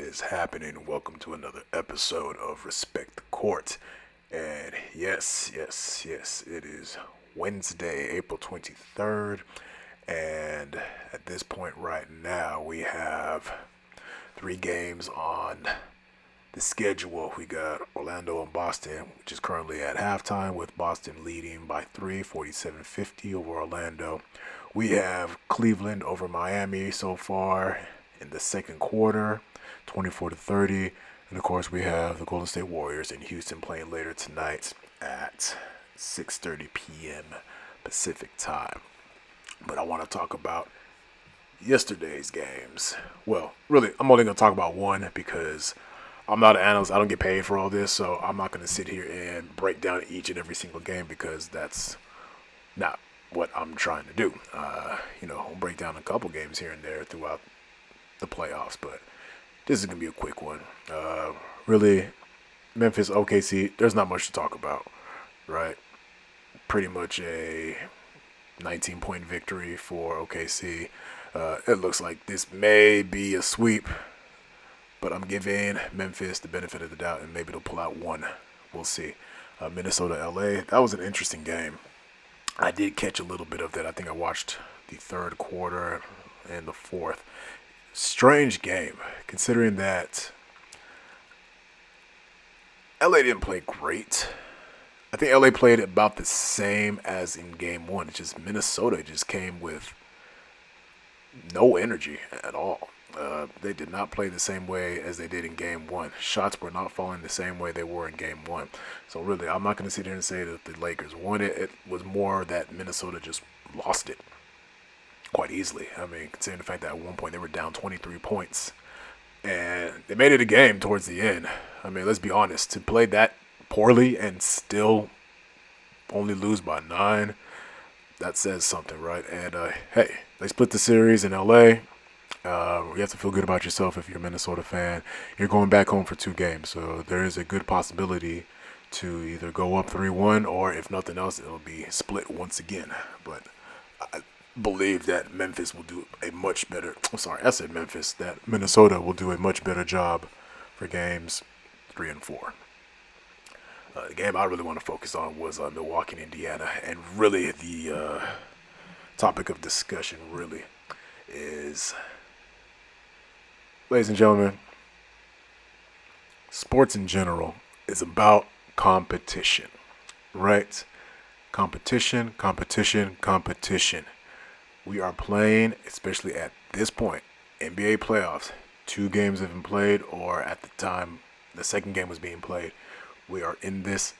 is happening? Welcome to another episode of Respect the Court. And yes, it is Wednesday, April 23rd. And at this point right now, we have three games on the schedule. We got Orlando and Boston, which is currently at halftime, with Boston leading by 47-50 over Orlando. We have Cleveland over Miami so far in the second quarter, 24-30. And of course, we have the Golden State Warriors in Houston playing later tonight at 6:30 p.m. Pacific time. But I want to talk about yesterday's games. Well, really, I'm only going to talk about one because I'm not an analyst. I don't get paid for all this, so I'm not going to sit here and break down each and every single game because that's not what I'm trying to do. I'll break down a couple games here and there throughout the playoffs, but this is going to be a quick one. Really, Memphis, OKC, there's not much to talk about, right? Pretty much a 19-point victory for OKC. It looks like this may be a sweep, but I'm giving Memphis the benefit of the doubt, and maybe they'll pull out one. We'll see. Minnesota, LA, that was an interesting game. I did catch a little bit of that. I think I watched the third quarter and the fourth. Strange game, considering that LA didn't play great. I think LA played about the same as in game one. It's just Minnesota just came with no energy at all. They did not play the same way as they did in game one. Shots were not falling the same way they were in game one. So really, I'm not going to sit here and say that the Lakers won it. It was more that Minnesota just lost it quite easily. I mean, considering the fact that at one point they were down 23 points. And they made it a game towards the end. I mean, let's be honest. To play that poorly and still only lose by 9, that says something, right? And, hey, they split the series in L.A., you have to feel good about yourself if you're a Minnesota fan. You're going back home for 2 games, so there is a good possibility to either go up 3-1 or, if nothing else, it'll be split once again. But I believe that Memphis will do a much better – I said Memphis. That Minnesota will do a much better job for games 3 and 4. The game I really want to focus on was Milwaukee and Indiana, and really the topic of discussion really is – ladies and gentlemen, sports in general is about competition, right? Competition. We are playing, especially at this point, NBA playoffs. 2 games have been played, or at the time the second game was being played. We are in this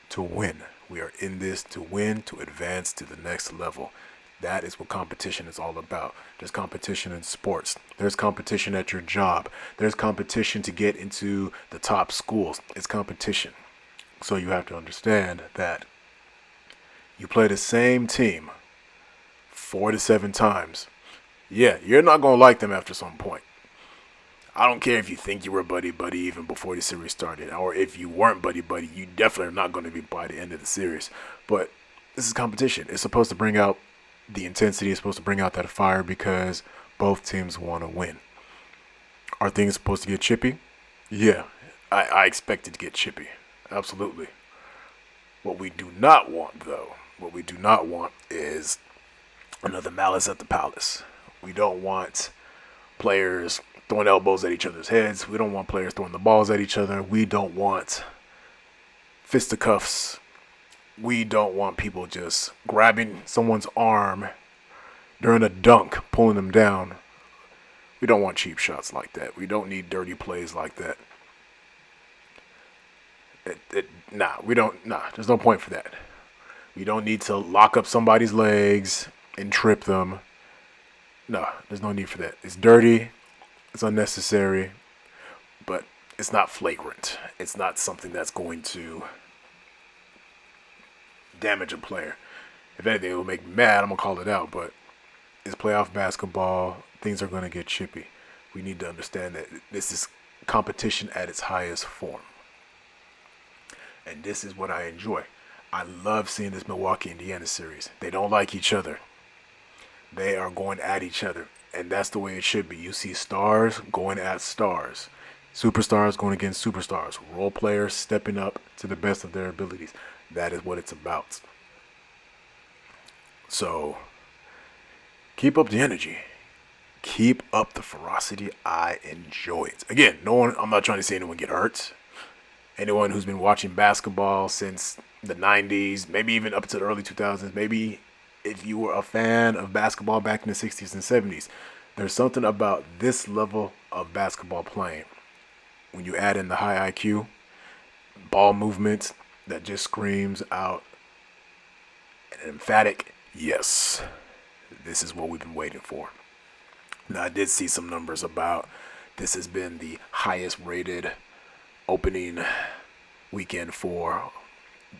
to win. We are in this to win, to advance to the next level. That is what competition is all about. There's competition in sports. There's competition at your job. There's competition to get into the top schools. It's competition. So you have to understand that you play the same team 4 to 7 times. Yeah, you're not going to like them after some point. I don't care if you think you were buddy-buddy even before the series started, or if you weren't buddy-buddy, you definitely are not going to be by the end of the series. But this is competition. It's supposed to bring out the intensity, is supposed to bring out that fire because both teams want to win. Are things supposed to get chippy? Yeah, I expect it to get chippy. Absolutely. What we do not want, though, is another malice at the palace. We don't want players throwing elbows at each other's heads. We don't want players throwing the balls at each other. We don't want fisticuffs. We don't want people just grabbing someone's arm during a dunk, pulling them down. We don't want cheap shots like that. We don't need dirty plays like that. There's no point for that. We don't need to lock up somebody's legs and trip them. No, there's no need for that. It's dirty. It's unnecessary. But it's not flagrant. It's not something that's going to damage a player. If anything, it will make me mad. I'm going to call it out. But it's playoff basketball. Things are going to get chippy. We need to understand that this is competition at its highest form. And this is what I enjoy. I love seeing this Milwaukee-Indiana series. They don't like each other. They are going at each other. And that's the way it should be. You see stars going at stars. Superstars going against superstars. Role players stepping up to the best of their abilities. That is what it's about. So keep up the energy. Keep up the ferocity. I enjoy it. Again, I'm not trying to say anyone get hurt. Anyone who's been watching basketball since the 90s, maybe even up to the early 2000s, maybe if you were a fan of basketball back in the 60s and 70s, there's something about this level of basketball playing. When you add in the high IQ, ball movement that just screams out an emphatic yes. This is what we've been waiting for. Now, I did see some numbers about this has been the highest rated opening weekend for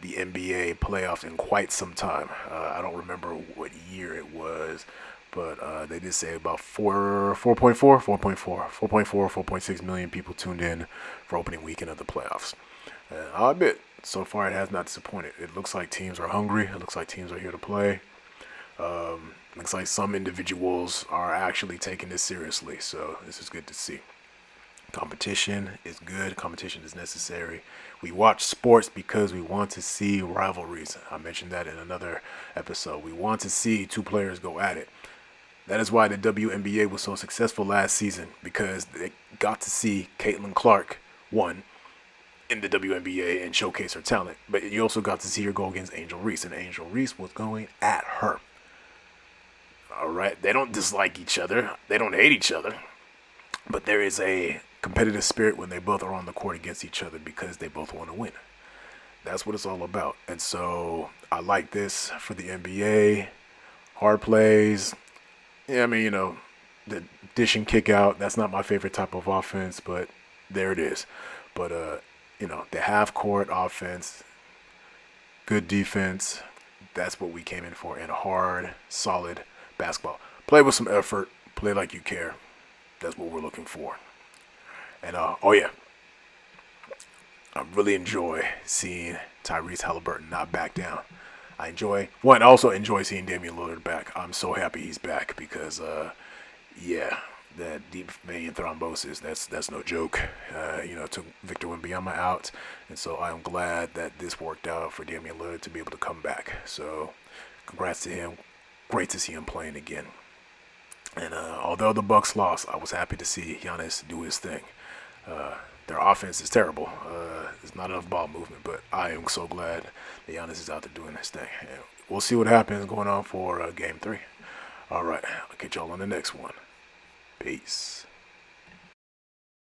the NBA playoffs in quite some time. I don't remember what year it was, but they did say about 4.6 million people tuned in for opening weekend of the playoffs. And I'll admit, so far it has not disappointed. It looks like teams are hungry. It looks like teams are here to play. Looks like some individuals are actually taking this seriously, so this is good to see. Competition is good. Competition is necessary. We watch sports because we want to see rivalries. I mentioned that in another episode. We want to see two players go at it. That is why the WNBA was so successful last season, because they got to see Caitlin Clark, one, in the WNBA and showcase her talent. But you also got to see her go against Angel Reese, and Angel Reese was going at her. All right, they don't dislike each other. They don't hate each other. But there is a competitive spirit when they both are on the court against each other because they both want to win. That's what it's all about. And so I like this for the NBA. Hard plays. Yeah, I mean, the dish and kick out, that's not my favorite type of offense, but there it is. But, the half court offense, good defense, that's what we came in for. And hard, solid basketball. Play with some effort. Play like you care. That's what we're looking for. And, I really enjoy seeing Tyrese Halliburton not back down. I also enjoy seeing Damian Lillard back. I'm so happy he's back because, that deep vein thrombosis, that's no joke. Took Victor Wembanyama out. And so I'm glad that this worked out for Damian Lillard to be able to come back. So congrats to him. Great to see him playing again. And although the Bucks lost, I was happy to see Giannis do his thing. Their offense is terrible. There's not enough ball movement, but I am so glad that Giannis is out there doing his thing. And we'll see what happens going on for Game 3. All right, I'll catch y'all on the next one. Peace.